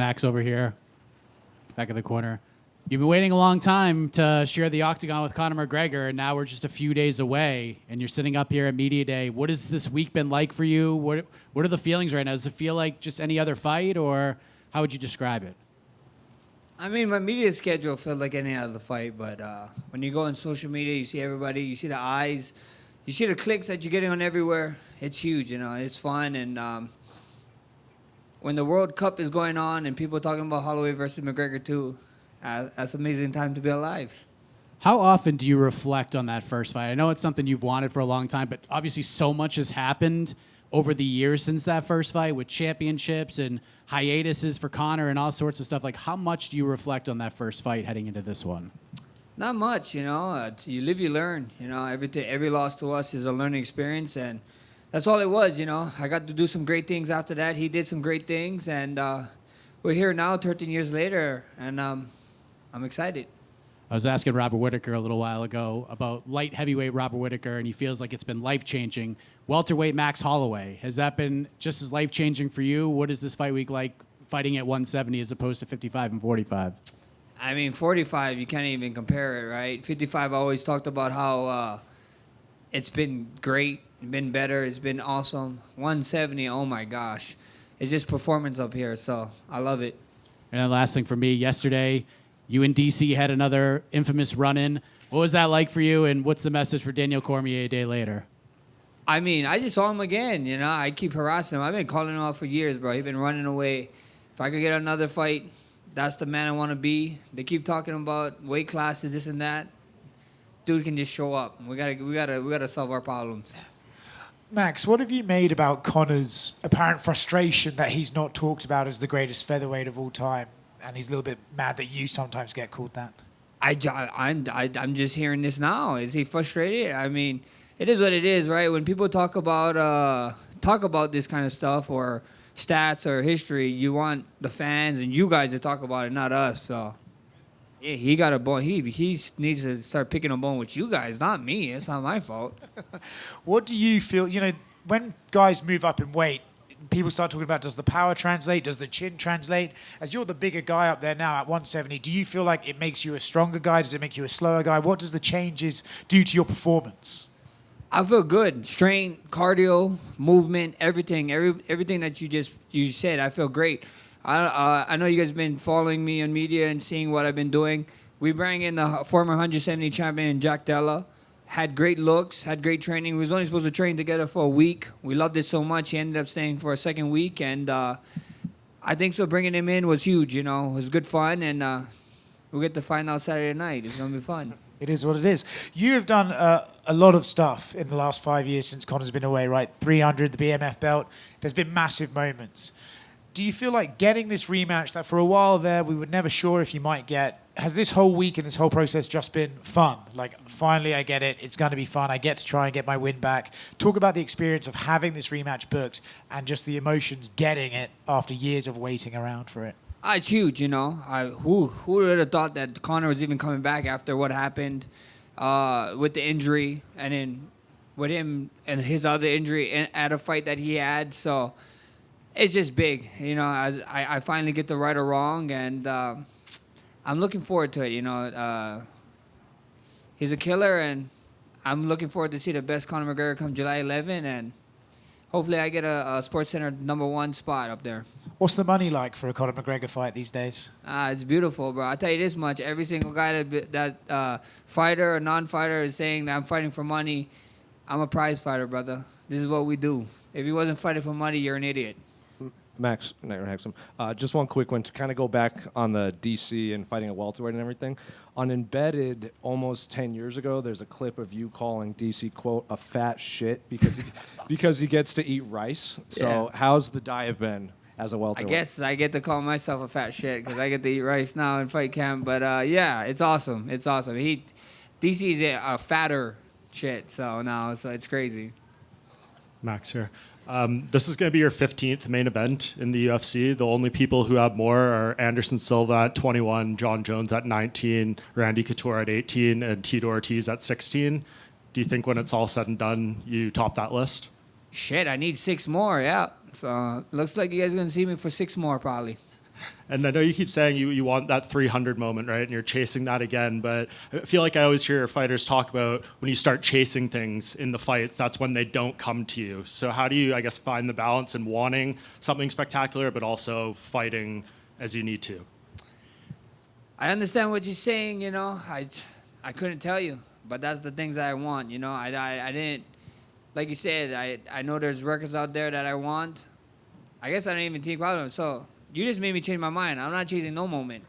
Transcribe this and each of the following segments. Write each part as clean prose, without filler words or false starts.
Max over here, back in the corner. You've been waiting a long time to share the octagon with Conor McGregor, and now we're just a few days away, and you're sitting up here at Media Day. What has this week been like for you? What are the feelings right now? Does it feel like just any other fight, or how would you describe it? I mean, my media schedule felt like any other fight, but when you go on social media, you see everybody, you see the eyes, you see the clicks that you're getting on everywhere. It's huge, it's fun, and when the World Cup is going on and people are talking about Holloway versus McGregor too, that's an amazing time to be alive. How often do you reflect on that first fight? I know it's something you've wanted for a long time, but obviously so much has happened over the years since that first fight with championships and hiatuses for Conor and all sorts of stuff. Like, how much do you reflect on that first fight heading into this one? Not much, you live, you learn. Every loss to us is a learning experience, and that's all it was. I got to do some great things after that. He did some great things, and we're here now 13 years later, and I'm excited. I was asking Robert Whittaker a little while ago about light heavyweight Robert Whittaker, and he feels like it's been life-changing. Welterweight Max Holloway, has that been just as life-changing for you? What is this fight week like fighting at 170 as opposed to 55 and 45? I mean, 45, you can't even compare it, right? 55, I always talked about how it's been great, been better, it's been awesome. 170, oh my gosh. It's just performance up here, so I love it. And then last thing for me, yesterday, you and DC had another infamous run-in. What was that like for you, and what's the message for Daniel Cormier a day later? I mean, I just saw him again, I keep harassing him. I've been calling him out for years, bro. He's been running away. If I could get another fight, that's the man I want to be. They keep talking about weight classes, this and that. Dude can just show up. We gotta solve our problems. Max, what have you made about Conor's apparent frustration that he's not talked about as the greatest featherweight of all time? And he's a little bit mad that you sometimes get called that. I'm just hearing this now. Is he frustrated? I mean, it is what it is, right? When people talk about this kind of stuff or stats or history, you want the fans and you guys to talk about it, not us. So, yeah, he got a bone. He needs to start picking a bone with you guys, not me. It's not my fault. What do you feel? When guys move up in weight, people start talking about, does the power translate? Does the chin translate? As you're the bigger guy up there now at 170, do you feel like it makes you a stronger guy? Does it make you a slower guy? What does the changes do to your performance? I feel good. Strength, cardio, movement, everything that you said. I feel great. I know you guys have been following me on media and seeing what I've been doing. We bring in the former 170 champion Jack Della. Had great looks, had great training. We was only supposed to train together for a week. We loved it so much. He ended up staying for a second week, and I think so. Bringing him in was huge. It was good fun, and we'll get to find out Saturday night. It's gonna be fun. It is what it is. You have done a lot of stuff in the last 5 years since Conor's been away, right? 300, the BMF belt. There's been massive moments. Do you feel like getting this rematch that for a while there we were never sure if you might get, has this whole week and this whole process just been fun? Like, finally I get it. It's going to be fun. I get to try and get my win back. Talk about the experience of having this rematch booked and just the emotions getting it after years of waiting around for it. It's huge, who would have thought that Conor was even coming back after what happened with the injury, and then with him and his other injury at a fight that he had. So it's just big, I finally get to right or wrong, and I'm looking forward to it. He's a killer, and I'm looking forward to see the best Conor McGregor come July 11, and hopefully I get a SportsCenter #1 spot up there. What's the money like for a Conor McGregor fight these days? It's beautiful, bro. I'll tell you this much. Every single guy that fighter or non-fighter is saying that I'm fighting for money, I'm a prize fighter, brother. This is what we do. If you wasn't fighting for money, you're an idiot. Max, just one quick one to kind of go back on the DC and fighting a welterweight and everything. On Embedded, almost 10 years ago, there's a clip of you calling DC, quote, a fat shit because he gets to eat rice. So Yeah. How's the diet been as a welterweight? I guess I get to call myself a fat shit because I get to eat rice now in fight camp. But yeah, it's awesome. It's awesome. DC's a fatter shit, so no, it's crazy. Max here. This is going to be your 15th main event in the UFC. The only people who have more are Anderson Silva at 21, John Jones at 19, Randy Couture at 18, and Tito Ortiz at 16. Do you think when it's all said and done, you top that list? Shit, I need 6 more, yeah. So looks like you guys are going to see me for 6 more probably. And I know you keep saying you want that 300 moment, right? And you're chasing that again. But I feel like I always hear fighters talk about when you start chasing things in the fights, that's when they don't come to you. So how do you, I guess, find the balance in wanting something spectacular, but also fighting as you need to? I understand what you're saying, you know. I couldn't tell you, but that's the things that I want, you know. I didn't, like you said, I know there's records out there that I want. I guess I didn't even think about them. So you just made me change my mind. I'm not chasing no moment.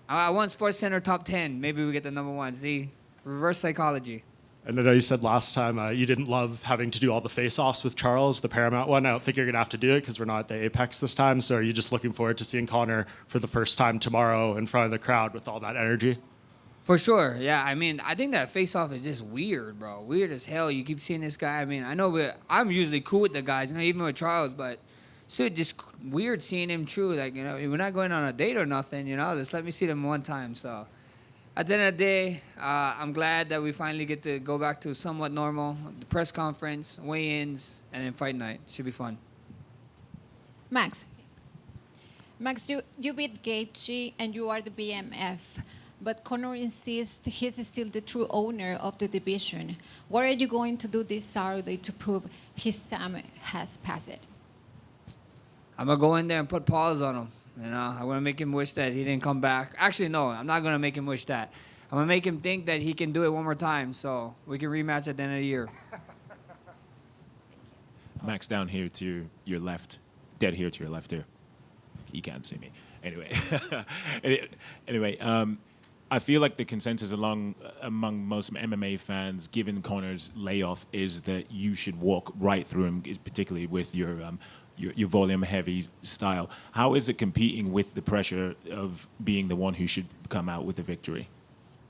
I want Sports Center top 10. Maybe we get the number one. See, reverse psychology. And I know you said last time you didn't love having to do all the face-offs with Charles, the Paramount one. I don't think you're going to have to do it because we're not at the Apex this time. So are you just looking forward to seeing Conor for the first time tomorrow in front of the crowd with all that energy? For sure, yeah. I mean, I think that face-off is just weird, bro. Weird as hell. You keep seeing this guy. I mean, I know I'm usually cool with the guys, you know, even with Charles, but it's just weird seeing him true. Like, you know, we're not going on a date or nothing, you know. Just let me see them one time. So at the end of the day, I'm glad that we finally get to go back to somewhat normal. The press conference, weigh-ins, and then fight night. Should be fun. Max, you beat Gaethje and you are the BMF, but Conor insists he's still the true owner of the division. What are you going to do this Saturday to prove his time has passed? I'm going to go in there and put paws on him. You know, I'm going to make him wish that he didn't come back. Actually, no, I'm not going to make him wish that. I'm going to make him think that he can do it one more time so we can rematch at the end of the year. Max, down here to your left. Dead here to your left here. You can't see me. Anyway, I feel like the consensus among most MMA fans, given Conor's layoff, is that you should walk right through him, particularly with your volume-heavy style. How is it competing with the pressure of being the one who should come out with the victory?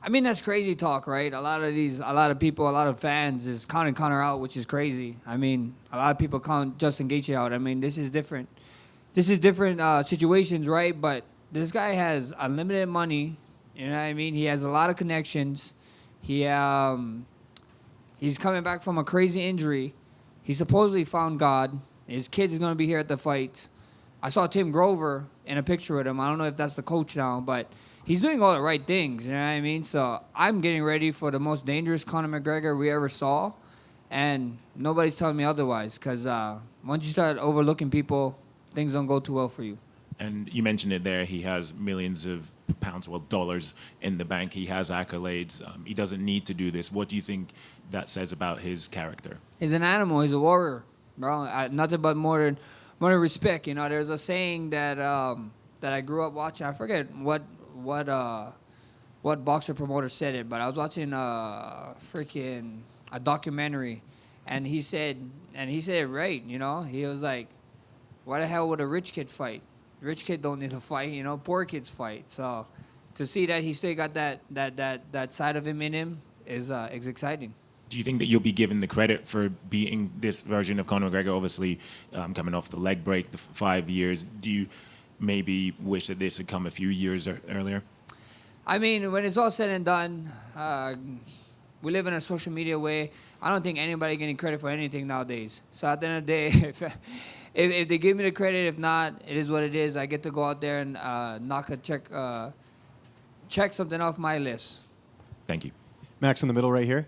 I mean, that's crazy talk, right? A lot of people, a lot of fans is counting Conor out, which is crazy. I mean, a lot of people count Justin Gaethje out. I mean, this is different. This is different situations, right? But this guy has unlimited money. You know what I mean? He has a lot of connections. He's coming back from a crazy injury. He supposedly found God. His kids is going to be here at the fight. I saw Tim Grover in a picture with him. I don't know if that's the coach now, but he's doing all the right things. You know what I mean? So I'm getting ready for the most dangerous Conor McGregor we ever saw. And nobody's telling me otherwise because once you start overlooking people, things don't go too well for you. And you mentioned it there. He has millions of pounds, well, dollars in the bank. He has accolades. He doesn't need to do this. What do you think that says about his character? He's an animal. He's a warrior, bro. Nothing but more than respect. You know, there's a saying that that I grew up watching. I forget what boxer promoter said it, but I was watching a documentary, and he said it right. You know, he was like, "Why the hell would a rich kid fight? Rich kid don't need to fight, you know. Poor kids fight." So to see that he still got that side of him in him is exciting. Do you think that you'll be given the credit for beating this version of Conor McGregor? Obviously, coming off the leg break, the 5 years. Do you maybe wish that this had come a few years earlier? I mean, when it's all said and done, we live in a social media way. I don't think anybody getting credit for anything nowadays. So at the end of the day, if they give me the credit, if not, it is what it is. I get to go out there and check something off my list. Thank you. Max in the middle right here.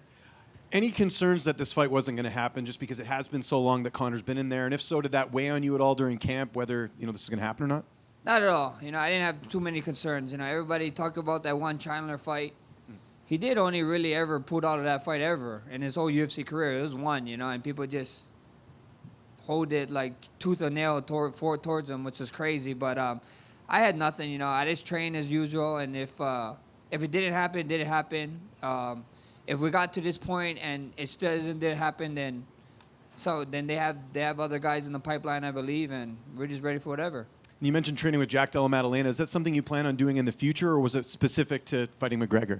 Any concerns that this fight wasn't going to happen just because it has been so long that Conor's been in there? And if so, did that weigh on you at all during camp, whether this is going to happen or not? Not at all. You know, I didn't have too many concerns. You know, everybody talked about that one Chandler fight. He did only really ever pull out of that fight ever in his whole UFC career. It was one, you know, and people just hold it like tooth and nail towards him, which is crazy. But I had nothing, you know. I just trained as usual, and if it didn't happen, it didn't happen. If we got to this point and it still didn't happen, then they have other guys in the pipeline, I believe, and we're just ready for whatever. And you mentioned training with Jack Della Maddalena. Is that something you plan on doing in the future, or was it specific to fighting McGregor?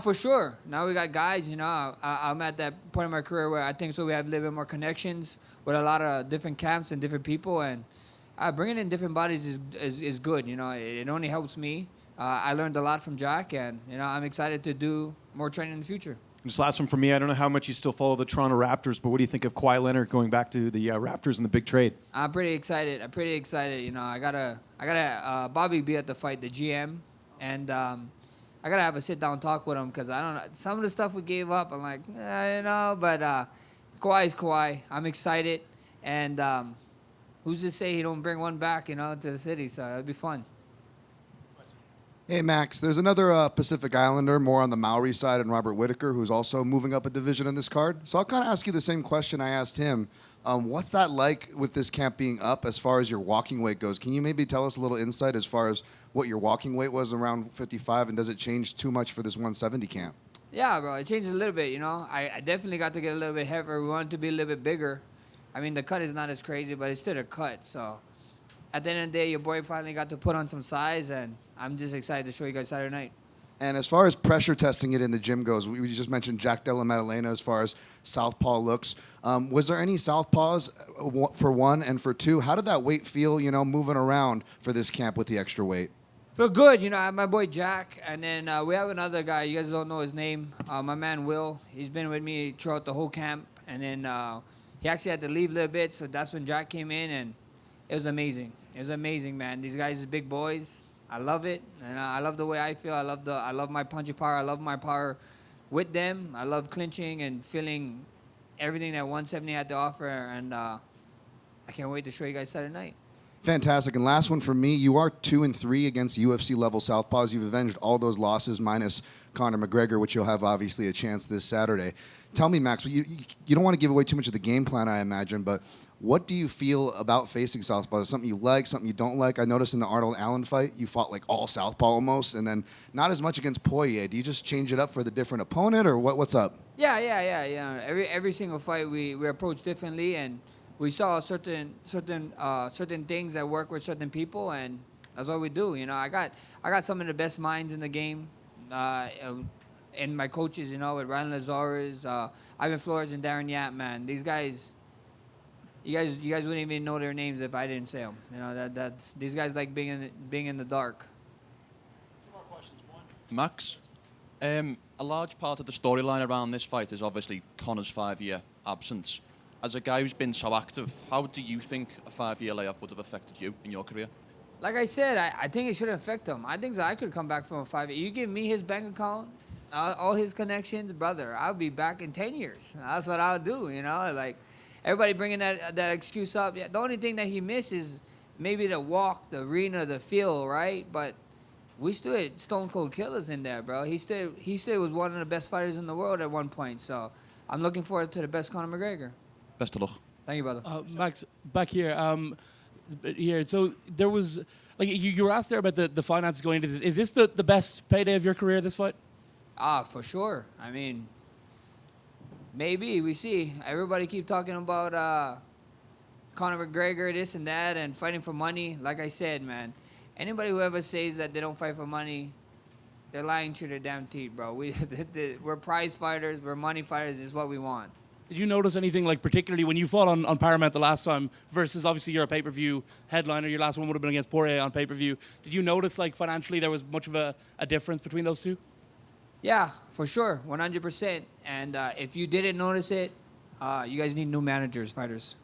For sure. Now we got guys, you know. I'm at that point in my career where I think so we have a little bit more connections with a lot of different camps and different people, and bringing in different bodies is good, you know. It only helps me. I learned a lot from Jack, and, you know, I'm excited to do more training in the future. Just last one from me. I don't know how much you still follow the Toronto Raptors, but what do you think of Kawhi Leonard going back to the Raptors in the big trade? I'm pretty excited. You know, I gotta Bobby be at the fight, the GM, and I gotta have a sit down talk with him because I don't know some of the stuff we gave up. I'm like, you know, but Kawhi's Kawhi. I'm excited, and who's to say he don't bring one back, you know, to the city? So it'd be fun. Hey, Max, there's another Pacific Islander, more on the Maori side, and Robert Whitaker, who's also moving up a division in this card. So I'll kind of ask you the same question I asked him. What's that like with this camp being up as far as your walking weight goes? Can you maybe tell us a little insight as far as what your walking weight was around 55, and does it change too much for this 170 camp? Yeah, bro, it changed a little bit, you know. I definitely got to get a little bit heavier. We wanted to be a little bit bigger. I mean, the cut is not as crazy, but it's still a cut, so... At the end of the day, your boy finally got to put on some size, and I'm just excited to show you guys Saturday night. And as far as pressure testing it in the gym goes, we just mentioned Jack Della Maddalena as far as southpaw looks. Was there any southpaws for one, and for two, how did that weight feel, you know, moving around for this camp with the extra weight? Feel good, you know. I have my boy Jack, and then we have another guy. You guys don't know his name. My man Will. He's been with me throughout the whole camp, and then he actually had to leave a little bit, so that's when Jack came in, and it was amazing. It was amazing, man. These guys are big boys. I love it, and I love the way I feel. I love my punching power. I love my power with them. I love clinching and feeling everything that 170 had to offer, and I can't wait to show you guys Saturday night. Fantastic. And last one for me, you are 2-3 against UFC level southpaws. You've avenged all those losses minus Conor McGregor, which you'll have obviously a chance this Saturday. Tell me, Max, you don't want to give away too much of the game plan, I imagine, but what do you feel about facing southpaws? Something you like, something you don't like? I noticed in the Arnold Allen fight, you fought like all southpaw almost, and then not as much against Poirier. Do you just change it up for the different opponent, or what's up? Yeah. Every single fight we approach differently, and we saw certain things that work with certain people, and that's what we do. You know, I got some of the best minds in the game, and my coaches. You know, with Ryan Lazarus, Ivan Flores, and Darren Yap. Man, these guys. You guys wouldn't even know their names if I didn't say them. You know that these guys like being in the dark. Two more questions. One. Max, a large part of the storyline around this fight is obviously Conor's 5-year absence. As a guy who's been so active, how do you think a 5-year layoff would have affected you in your career? Like I said, I think it shouldn't affect him. I think that I could come back from a 5-year. You give me his bank account, all his connections, brother, I'll be back in 10 years. That's what I'll do, you know? Like, everybody bringing that excuse up. Yeah, the only thing that he misses maybe the walk, the arena, the feel, right? But we still had stone cold killers in there, bro. He still was one of the best fighters in the world at one point. So I'm looking forward to the best Conor McGregor. Best of luck. Thank you, brother. Max, back here. Here. So there was, like, you were asked there about the finances going into this. Is this the best payday of your career, this fight? For sure. I mean, maybe. We see. Everybody keep talking about Conor McGregor, this and that, and fighting for money. Like I said, man, anybody who ever says that they don't fight for money, they're lying to their damn teeth, bro. We're prize fighters. We're money fighters. This is what we want. Did you notice anything, like, particularly when you fought on Paramount the last time versus obviously you're a pay-per-view headliner, your last one would have been against Poirier on pay-per-view. Did you notice, like, financially there was much of a difference between those two? Yeah, for sure, 100%. And if you didn't notice it, you guys need new managers, fighters.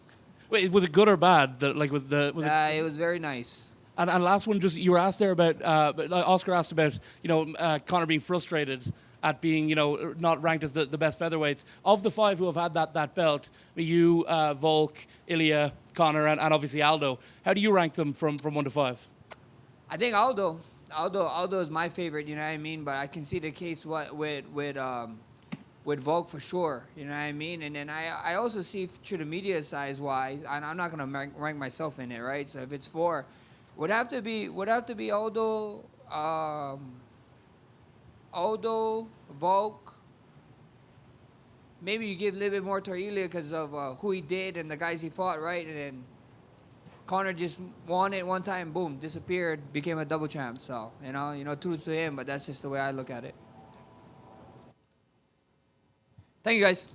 Wait, was it good or bad? It was very nice. And last one, just you were asked there about, Oscar asked about, Conor being frustrated at being, not ranked as the best featherweights. Of the five who have had that belt, you, Volk, Ilya, Conor, and obviously Aldo, how do you rank them from 1 to 5? I think Aldo is my favorite, you know what I mean? But I can see the case with Volk for sure, you know what I mean? And then I also see through the media size-wise, and I'm not going to rank myself in it, right? So if it's 4, would have to be Aldo, Volk. Maybe you give a little bit more to Ilya because of who he did and the guys he fought, right? And then Conor just won it one time, boom, disappeared, became a double champ. So, kudos to him, but that's just the way I look at it. Thank you, guys.